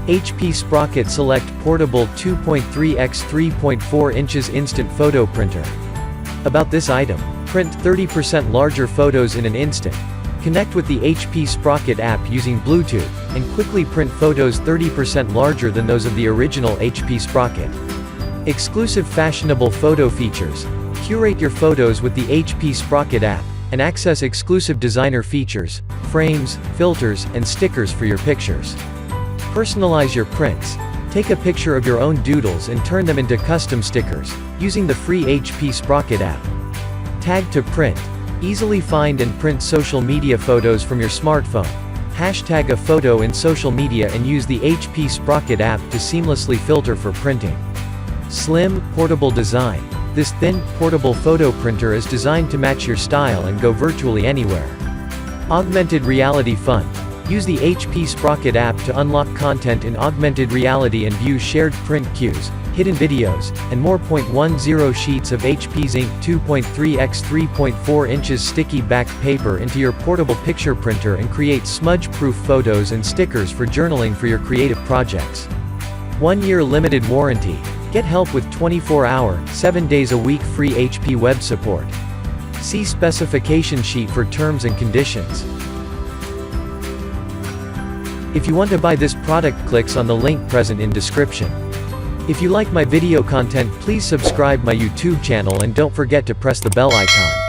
HP Sprocket Select Portable 2.3x3.4 inches Instant Photo Printer. About this item: print 30% larger photos in an instant. Connect with the HP Sprocket app using Bluetooth, and quickly print photos 30% larger than those of the original HP Sprocket. Exclusive fashionable photo features. Curate your photos with the HP Sprocket app, and access exclusive designer features, frames, filters, and stickers for your pictures. Personalize your prints. Take a picture of your own doodles and turn them into custom stickers, using the free HP Sprocket app. Tag to print. Easily find and print social media photos from your smartphone. Hashtag a photo in social media and use the HP Sprocket app to seamlessly filter for printing. Slim, portable design. This thin, portable photo printer is designed to match your style and go virtually anywhere. Augmented reality fun. Use the HP Sprocket app to unlock content in augmented reality and view shared print queues, hidden videos, and more. 10 sheets of HP ZINK 2.3x3.4 inches sticky back paper into your portable picture printer and create smudge-proof photos and stickers for journaling for your creative projects. 1-year limited warranty. Get help with 24-hour, 7 days a week free HP web support. See specification sheet for terms and conditions. If you want to buy this product, clicks on the link present in description. If you like my video content, please subscribe my YouTube channel and don't forget to press the bell icon.